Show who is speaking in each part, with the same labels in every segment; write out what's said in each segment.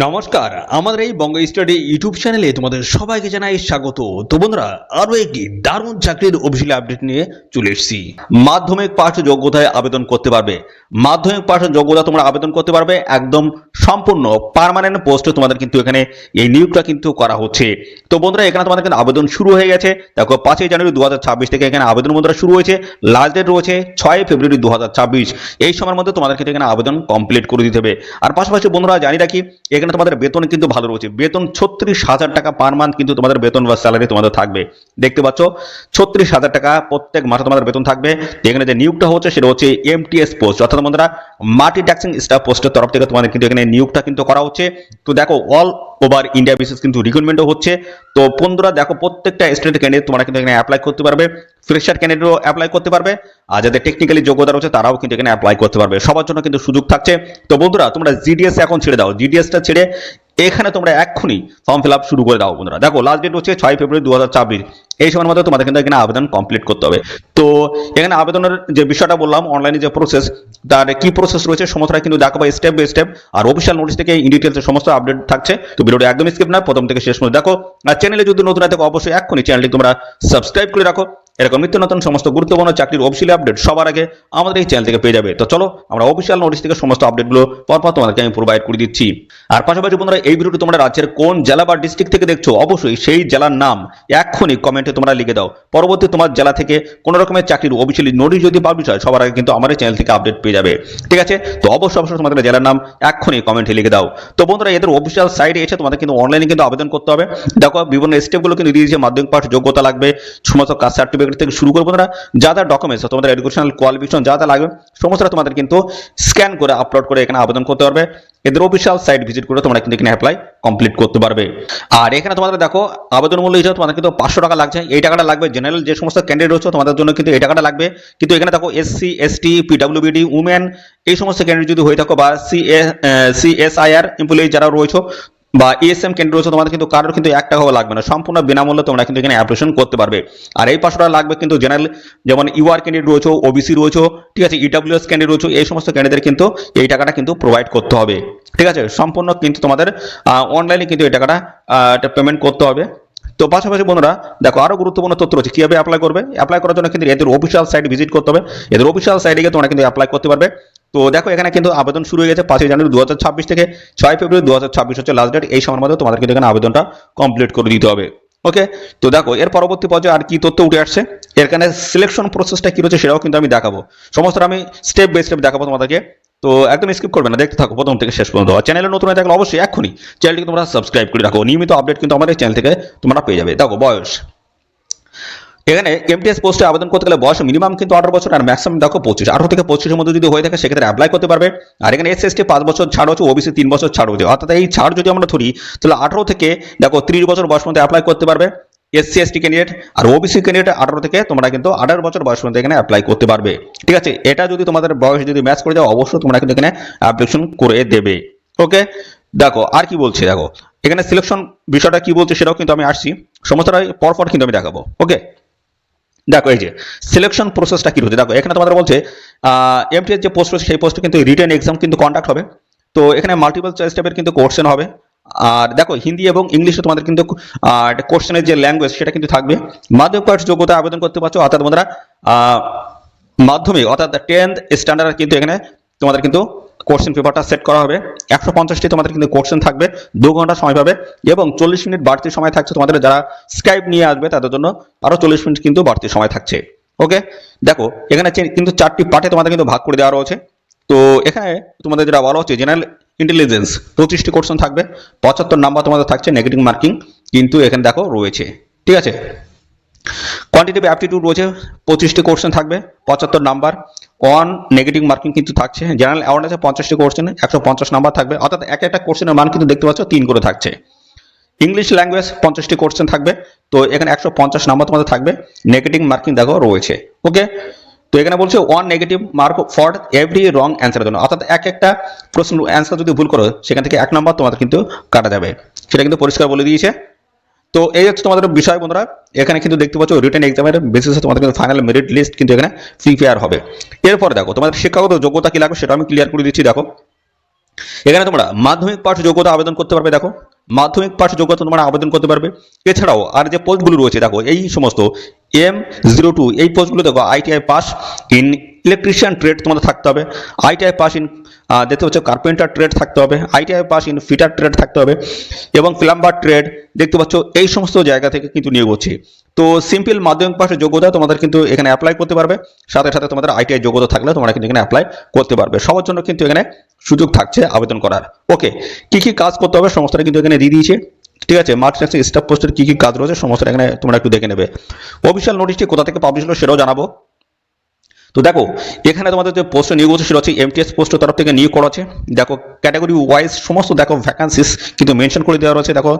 Speaker 1: নমস্কার, আমাদের এই বঙ্গ স্টাডি ইউটিউব চ্যানেলে তোমাদের সবাইকে জানাই স্বাগত। তো বন্ধুরা, আরো একটি দারুণ চাকরির অফিসিয়াল আপডেট নিয়ে চলে এসেছি। মাধ্যমিক পাশ যোগ্যতায় আবেদন করতে পারবে। মাধ্যমিক পাশ যোগ্যতা তোমরা আবেদন করতে পারবে, একদম সম্পূর্ণ পার্মানেন্ট পোস্টে তোমাদের কিন্তু এখানে এই নিয়োগটা কিন্তু করা হচ্ছে। তো বন্ধুরা, এখানে তোমাদের কিন্তু আবেদন শুরু হয়ে গেছে। দেখো 5 জানুয়ারি 2026 থেকে এখানে আবেদন বন্ধুরা শুরু হয়েছে। লাস্ট ডেট রয়েছে 6 ফেব্রুয়ারি 2026। এই সময়ের মধ্যে তোমাদের কিন্তু এখানে আবেদন কমপ্লিট করে দিতে হবে। আর পাশাপাশি বন্ধুরা জানি রাখি, এখানে তোমাদের বেতন কিন্তু ভালো রয়েছে। বেতন 36,000 টাকা পার মান্থ কিন্তু তোমাদের বেতন বা স্যালারি তোমাদের থাকবে। দেখতে পাচ্ছ 36,000 টাকা প্রত্যেক মাসে তোমাদের বেতন থাকবে। এখানে যে নিয়োগটা হচ্ছে সেটা হচ্ছে এমটিএস পোস্ট, অর্থাৎ বন্ধুরা মাল্টি ট্যাক্সিং স্টাফ পোস্টের তরফ থেকে তোমাদের কিন্তু এখানে নিয়োগটা কিন্তু করা হচ্ছে। তো দেখো অল ওভার ইন্ডিয়া বেসিস কিন্তু রিক্রুটমেন্টও হচ্ছে। তো বন্ধুরা দেখো, প্রত্যেকটা স্টুডেন্ট ক্যান্ডিডেট তোমরা কিন্তু এখানে অ্যাপ্লাই করতে পারবে। ফ্রেশার ক্যান্ডিডেটও অ্যাপ্লাই করতে পারবে, আর যাদের টেকনিক্যালি যোগ্যতা রয়েছে তারাও কিন্তু এখানে অ্যাপ্লাই করতে পারবে। সবার জন্য কিন্তু সুযোগ থাকছে। তো বন্ধুরা, তোমরা জিডিএস এখন ছেড়ে দাও, জিডিএসটা ছেড়ে এখানে তোমরা এক্ষুনি ফর্ম ফিল আপ শুরু করে দাও। বন্ধুরা দেখো, লাস্ট ডেট হচ্ছে 6 ফেব্রুয়ারি 2026। এই সময়ের মধ্যে তোমাদের কিন্তু এখানে আবেদন কমপ্লিট করতে হবে। তো এখানে আবেদনের যে বিষয়টা বললাম, অনলাইনে যে প্রসেস, তার কি প্রসেস রয়েছে সমস্তটা কিন্তু দেখাবো স্টেপ বাই স্টেপ। আর অফিসিয়াল নোটিশ থেকে ইন ডিটেলস সমস্ত আপডেট থাকছে। তো ভিডিওটা একদম স্কিপ না, প্রথম থেকে শেষ পর্যন্ত দেখো। আর চ্যানেলে যদি নতুন থাকে অবশ্যই এক্ষুনি চ্যানেলটি তোমরা সাবস্ক্রাইব করে রাখো। এরকম নিত্য নতুন সমস্ত গুরুত্বপূর্ণ চাকরির অফিসিয়াল আপডেট সবার আগে আমাদের এই চ্যানেল থেকে পেয়ে যাবে। তো চলো, আমরা অফিসিয়াল নোটিশ থেকে সমস্ত আপডেটগুলো পরপর তোমাদেরকে আমি প্রোভাইড করে দিচ্ছি। আর পাশাপাশি বন্ধুরা, এই ভিডিওটি তোমরা রাজ্যের কোন জেলা বা ডিস্ট্রিক্ট থেকে দেখছো অবশ্যই সেই জেলার নাম এক্ষুনি কমেন্টে তোমরা লিখে দাও। পরবর্তী তোমার জেলা থেকে কোনো রকমের চাকরির অফিসিয়াল নোটিশ যদি পাবলিশ হয় সবার আগে কিন্তু আমার এই চ্যানেল থেকে আপডেট পেয়ে যাবে। ঠিক আছে? তো অবশ্যই তোমাদের জেলার নাম এক্ষুনি কমেন্টে লিখে দাও। তো বন্ধুরা, এদের অফিসিয়াল সাইটে এসে তোমাদের কিন্তু অনলাইনে কিন্তু আবেদন করতে হবে। দেখো বিভিন্ন স্টেপগুলো কিন্তু দিয়েছে। মাধ্যমিক পাশ যোগ্যতা লাগবে, সমস্ত কাস্ট সার্টিফিকেট থেকে শুরু করে বন্ধুরা যা যা ডকুমেন্টস তোমাদের এডুকেশনাল কোয়ালিফিকেশন যা যা লাগবে সমস্তটা তোমাদের কিন্তু স্ক্যান করে আপলোড করে এখানে আবেদন করতে পারবে। এদের অফিসিয়াল সাইট ভিজিট করে তোমরা কিন্তু এখানে অ্যাপ্লাই কমপ্লিট করতে পারবে। আর এখানে তোমাদের দেখো আবেদন মূল্য হিসেবে তোমাদের কিন্তু 500 টাকা লাগছে। এই টাকাটা লাগবে জেনারেল যে সমস্ত ক্যান্ডিডেট রয়েছে তোমাদের জন্য কিন্তু এই টাকাটা লাগবে। কিন্তু এখানে দেখো এসসি এসটি পিডব্লিউবিডি উমেন এই সমস্ত ক্যান্ডিডেট যদি হয়ে থাকো, বা সিএসআইআর এমপ্লয়ি যারা রয়েছে, বা ইএসএম ক্যান্ডিডেট রয়েছে, তোমাদের কিন্তু কারোর কিন্তু 1 টাকাও লাগবে না, সম্পূর্ণ বিনামূল্যে তোমরা কিন্তু এখানে অ্যাপ্লিকেশন করতে পারবে। আর এই 500 টাকা লাগবে কিন্তু জেনারেল, যেমন ইউআর ক্যান্ডিডেট রয়েছে, ওবিসি রয়েছে, ঠিক আছে, ইডব্লিউএস ক্যান্ডিডেট রয়েছে, এই সমস্ত ক্যান্ডিডেট কিন্তু এই টাকাটা কিন্তু প্রোভাইড করতে হবে। ঠিক আছে? সম্পূর্ণ কিন্তু তোমাদের অনলাইনে কিন্তু এই টাকাটা পেমেন্ট করতে হবে। তো পাশাপাশি বন্ধুরা দেখো, আরো গুরুত্বপূর্ণ তথ্য রয়েছে কিভাবে অ্যাপ্লাই করবে। অ্যাপ্লাই করার জন্য কিন্তু এদের অফিসিয়াল সাইট ভিজিট করতে হবে। এদের অফিসিয়াল সাইটে গিয়ে তোমরা কিন্তু অ্যাপ্লাই করতে পারবে। তো দেখো, এখানে কিন্তু আবেদন শুরু হয়ে গেছে 5 জানুয়ারি 2026 থেকে 6 ফেব্রুয়ারি 2026 হচ্ছে লাস্ট ডেট। এই সময়ের মধ্যে তোমাদের কিন্তু এখানে আবেদনটা কমপ্লিট করে দিতে হবে। ওকে? তো দেখো, এর পরবর্তী পর্যায়ে আর কি তথ্য উঠে আসছে, এখানে সিলেকশন প্রসেসটা কি রয়েছে সেটাও কিন্তু আমি দেখাবো। সমস্তটা আমি স্টেপ বাই স্টেপ দেখাবো তোমাদেরকে। তো একদম স্কিপ করবে না, দেখতে থাকো প্রথম থেকে শেষ পর্যন্ত। আর চ্যানেলে নতুন হয়ে থাকলে অবশ্যই এক্ষুনি চ্যানেলটিকে তোমরা সাবস্ক্রাইব করে রাখো। নিয়মিত আপডেট কিন্তু আমাদের চ্যানেল থেকে তোমরা পেয়ে যাবে। দেখো বয়স, এখানে এমটিএস পোস্টে আবেদন করতে গেলে বয়স মিনিমাম কিন্তু 18 বছর, আর ম্যাক্সিমাম দেখো 25। 18 থেকে 25 মধ্যে যদি হয়ে থাকে সেক্ষেত্রে অ্যাপ্লাই করতে পারবে। আর এখানে এসএসটি 5 বছর ছাড় হচ্ছে, ওবিসি 3 বছর ছাড় হচ্ছে। অর্থাৎ এই ছাড় যদি আমরা ধরি তাহলে 18 থেকে দেখো 30 বছর বয়স মধ্যে অ্যাপ্লাই করতে পারবে এসসি এসটি ক্যান্ডিডেট। আর ওবিসি ক্যান্ডিডেট 18 থেকে তোমরা কিন্তু 18 বছর বয়স মধ্যে এখানে অ্যাপ্লাই করতে পারবে। ঠিক আছে? এটা যদি তোমাদের বয়স যদি ম্যাচ করে যাও অবশ্যই তোমরা কিন্তু এখানে অ্যাপ্লিকেশন করে দেবে। ওকে? দেখো আর কি বলছে, দেখো এখানে সিলেকশন বিষয়টা কি বলছে সেটাও কিন্তু আমি আসছি, সমস্তটাই পরপর কিন্তু আমি দেখাবো। ওকে? দেখো এই যে সিলেকশন প্রসেসটা কি রয়েছে, দেখো এখানে তোমাদের বলছে এমটিএস যে পোস্ট রয়েছে সেই পোস্টে কিন্তু রিটেন এক্সাম কিন্তু কন্ডাক্ট হবে। তো এখানে মাল্টিপল চয়েস টাইপের কিন্তু কোশ্চেন হবে। আর দেখো হিন্দি এবং ইংলিশে তোমাদের কিন্তু কোশ্চেনের যে ল্যাঙ্গুয়েজ সেটা কিন্তু থাকবে। মাধ্যমিক পাশ যোগ্যতা আবেদন করতে পারছো, অর্থাৎ বন্ধুরা মাধ্যমিক অর্থাৎ 10th স্ট্যান্ডার্ড কিন্তু এখানে তোমাদের কিন্তু কোশ্চেন পেপারটা সেট করা হবে। 150টি তোমাদের কিন্তু কোশ্চেন থাকবে, 2 ঘন্টা সময় পাবে, এবং 40 মিনিট বাড়তি সময় থাকছে তোমাদের যারা স্কাইপ নিয়ে আসবে তাদের জন্য আরো 40 মিনিট কিন্তু বাড়তি সময় থাকছে। ওকে? দেখো এখানে কিন্তু 4টি পার্টে তোমাদের কিন্তু ভাগ করে দেওয়া রয়েছে। তো এখানে তোমাদের যেটা বলা হচ্ছে জেনারেল ইন্টেলিজেন্স 25টি কোশ্চেন থাকবে, 75 নাম্বার তোমাদের থাকছে নেগেটিভ মার্কিং কিন্তু এখানে দেখো রয়েছে। ঠিক আছে? কোয়ান্টিটিভ অ্যাপটিটিউড রয়েছে, 25টি কোশ্চেন থাকবে, 75 নাম্বার, অন নেগেটিভ মার্কিং কিন্তু থাকছে। জেনারেল অ্যাওয়ারনেসে 50টি কোশ্চেন 150 নাম্বার থাকবে, অর্থাৎ একটা কোশ্চেনের মান কিন্তু দেখতে পাচ্ছ 3 করে থাকছে। ইংলিশ ল্যাঙ্গুয়েজ 50টি কোশ্চেন থাকবে, তো এখানে 150 নাম্বার তোমাদের থাকবে, নেগেটিভ মার্কিং দেখো রয়েছে। ওকে? তো এখানে বলছে 1 নেগেটিভ মার্ক ফর এভরি রং অ্যান্সারের জন্য, অর্থাৎ একটা প্রশ্ন অ্যান্সার যদি ভুল করো সেখান থেকে 1 নাম্বার তোমাদের কিন্তু কাটা যাবে, সেটা কিন্তু পরিষ্কার বলে দিয়েছে। তো এই হচ্ছে তোমাদের বিষয় বন্ধুরা। এখানে কিন্তু দেখতে পাচ্ছ রিটেন এক্সামের বেসিসে তোমাদের কিন্তু ফাইনাল মেরিট লিস্ট কিন্তু এখানে প্রিপেয়ার হবে। এরপরে দেখো তোমাদের শিক্ষাগত যোগ্যতা কি লাগবে সেটা আমি ক্লিয়ার করে দিচ্ছি। দেখো এখানে তোমরা মাধ্যমিক পাশ যোগ্যতা আবেদন করতে পারবে। দেখো মাধ্যমিক পাশ যোগ্যতা তোমরা আবেদন করতে পারবে। এছাড়াও আর যে পোস্টগুলো রয়েছে দেখো এই সমস্ত M02 এই পোস্টগুলো দেখো ITI pass in electrician trade তোমাদের থাকতে হবে, আইটিআই পাস ইন দেখতে পাচ্ছ কার্পেন্টার ট্রেড থাকতে হবে, ITI pass in fitter trade থাকতে হবে এবং প্লাম্বার ট্রেড দেখতে পাচ্ছ। এই সমস্ত জায়গা থেকে কিন্তু নিয়োগ হচ্ছে। তো সিম্পল মাধ্যমিক পাশের যোগ্যতা তোমাদের কিন্তু এখানে অ্যাপ্লাই করতে পারবে, সাথে সাথে তোমাদের আইটিআই যোগ্যতা থাকলে তোমরা কিন্তু এখানে অ্যাপ্লাই করতে পারবে। সবার জন্য কিন্তু এখানে সুযোগ থাকছে আবেদন করার। ওকে, কি কি কাজ করতে হবে সমস্তটা কিন্তু এখানে দিয়ে দিয়েছে। ঠিক আছে, মার্চেন্ট স্টাফ পোস্টের কি কি কাজ রয়েছে সমস্তটা এখানে তোমরা একটু দেখে নেবে। অফিসিয়াল নোটিশটি কোথা থেকে পাবলিশ হলো সেটাও জানাবো। তো দেখো এখানে তোমাদের যে পোস্টে নিয়োগ হচ্ছে সেটা হচ্ছে এমটিএস পোস্টের তরফ থেকে নিয়োগ করা আছে। দেখো ক্যাটাগরি ওয়াইজ সমস্ত দেখো ভ্যাকান্সিস কিন্তু মেনশন করে দেওয়া রয়েছে। দেখো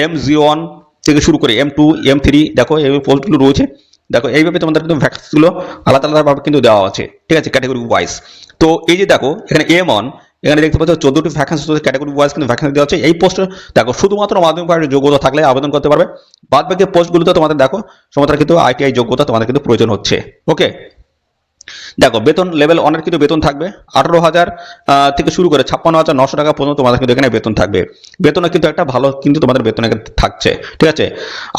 Speaker 1: M01 থেকে শুরু করে M2 M3 দেখো এই পোস্টগুলো রয়েছে। দেখো এইভাবে তোমাদের কিন্তু ভ্যাকান্সিগুলো আলাদা আলাদাভাবে কিন্তু দেওয়া আছে। ঠিক আছে, ক্যাটাগরি ওয়াইজ। তো এই যে দেখো এখানে M1 এখানে দেখতে পাচ্ছ 14টি ভ্যাকান্সি ক্যাটাগরি ওয়াইজ কিন্তু ভ্যাকান্সি দেওয়া আছে। এই পোস্টে দেখো শুধুমাত্র মাধ্যমিক পাশের যোগ্যতা থাকলে আবেদন করতে পারবে। বাদ বাকি পোস্টগুলোতে তোমাদের দেখো সমস্ত কিন্তু আইটিআই যোগ্যতা তোমাদের কিন্তু প্রয়োজন হচ্ছে। ওকে, দেখো বেতন লেভেল 1 এর কিন্তু বেতন থাকবে 18,000 থেকে শুরু করে 56,900 টাকা পর্যন্ত তোমাদের কিন্তু এখানে বেতন থাকবে। বেতনে কিন্তু একটা ভালো কিন্তু তোমাদের বেতন এখানে থাকছে। ঠিক আছে,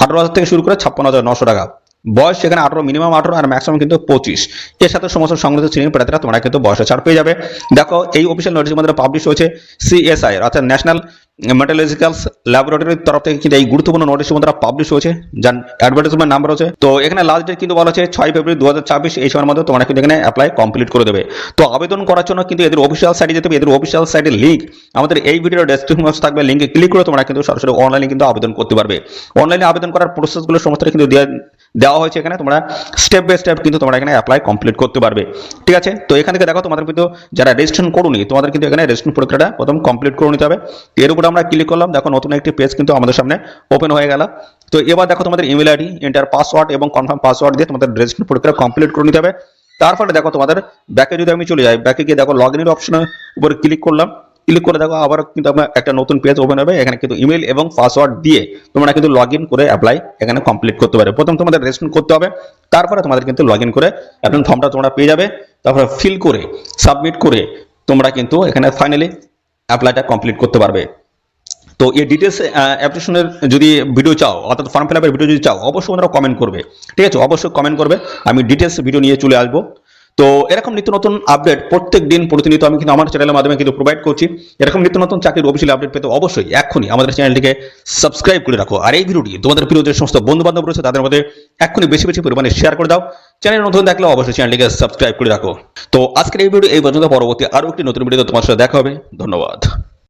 Speaker 1: 18,000 থেকে শুরু করে 56,900 টাকা। বয়স সেখানে 18 মিনিমাম 18 আর ম্যাক্সিমাম কিন্তু 25। এর সাথে সমস্ত সংশ্লিষ্ট শ্রেণীর প্রার্থীরা তোমরা কিন্তু বয়সে ছাড় পেয়ে যাবে। দেখো এই অফিসিয়াল নোটিশ মধ্যে পাবলিশ হয়েছে CSI অর্থাৎ ন্যাশনাল মেটালজিক্যাল ল্যাবরেটরির তরফ থেকে কিন্তু এই গুরুত্বপূর্ণ নোটিশ মধ্যে পাবলিশ হয়েছে, যার অ্যাডভার্টাইজমেন্ট নাম্বার আছে। তো এখানে লাস্ট ডেট কিন্তু বলা হচ্ছে 6 ফেব্রুয়ারি 2024। এই সময়ের মধ্যে তোমরা কিন্তু এখানে অ্যাপ্লাই কমপ্লিট করে দেবে। তো আবেদন করার জন্য কিন্তু এদের অফিসিয়াল সাইটে যেতে হবে। এদের অফিসিয়াল সাইটের লিঙ্ক আমাদের এই ভিডিওর ডেসক্রিপশন বক্সে থাকবে, লিঙ্কে ক্লিক করে তোমরা কিন্তু সরাসরি অনলাইনে কিন্তু আবেদন করতে পারবে। অনলাইনে আবেদন করার প্রসেসগুলো সমস্ত কিন্তু দেওয়া হয়েছে এখানে। তোমরা স্টেপ বাই স্টেপ কিন্তু তোমরা এখানে অ্যাপ্লাই কমপ্লিট করতে পারবে। ঠিক আছে, তো এখান থেকে দেখো তোমাদের কিন্তু যারা রেজিস্ট্রেশন করোনি তোমাদের কিন্তু এখানে রেজিস্ট্রেশন প্রক্রিয়াটা প্রথম কমপ্লিট করে নিতে হবে। এর উপর আমরা ক্লিক করলাম, দেখো নতুন একটি পেজ কিন্তু আমাদের সামনে ওপেন হয়ে গেল। তো এবার দেখো তোমাদের ইমেল আইডি এন্টার পাসওয়ার্ড এবং কনফার্ম পাসওয়ার্ড দিয়ে তোমাদের রেজিস্ট্রেশন প্রক্রিয়া কমপ্লিট করে নিতে হবে। তারপরে দেখো তোমাদের ব্যাকে যদি আমি চলে যাই, ব্যাকে গিয়ে দেখো লগ ইনের অপশনের উপরে ক্লিক করলাম। ক্লিক করে দেখো আবার কিন্তু আপনার একটা নতুন পেজ ওপেন হবে। এখানে কিন্তু ইমেল এবং পাসওয়ার্ড দিয়ে তোমরা কিন্তু লগ ইন করে অ্যাপ্লাই এখানে কমপ্লিট করতে পারবে। প্রথম তোমাদের রেজিস্ট্রেশন করতে হবে, তারপরে তোমাদের কিন্তু লগ ইন করে অ্যাপ্লিকেশন ফর্মটা তোমরা পেয়ে যাবে। তারপরে ফিল করে সাবমিট করে তোমরা কিন্তু এখানে ফাইনালি অ্যাপ্লাইটা কমপ্লিট করতে পারবে। তো এই ডিটেলস অ্যাপ্লিকেশনের যদি ভিডিও চাও অর্থাৎ ফর্ম ফিল আপের ভিডিও যদি চাও অবশ্যই তোমরা কমেন্ট করবে। ঠিক আছে, অবশ্যই কমেন্ট করবে, আমি ডিটেলস ভিডিও নিয়ে চলে আসবো। তো এরকম নিত্য নতুন আপডেট প্রত্যেক দিন প্রতিনিয়ত আমি কিন্তু আমার চ্যানেলের মাধ্যমে কিন্তু প্রোভাইড করছি। এরকম নিত্য নতুন চাকরির অফিসিয়াল আপডেট পেতে অবশ্যই এক্ষুনি আমাদের চ্যানেলটিকে সাবস্ক্রাইব করে রাখো। আর এই ভিডিওটি তোমাদের প্রিয় যে সমস্ত বন্ধু বান্ধব রয়েছে তাদের মধ্যে এক্ষুনি বেশি বেশি পরিমাণে শেয়ার করে দাও। চ্যানেল নতুন দেখলে অবশ্যই চ্যানেলটিকে সাবস্ক্রাইব করে রাখো। তো আজকের এই ভিডিও এই পর্যন্ত, পরবর্তী আরো একটি নতুন ভিডিওতে তোমার সাথে দেখা হবে। ধন্যবাদ।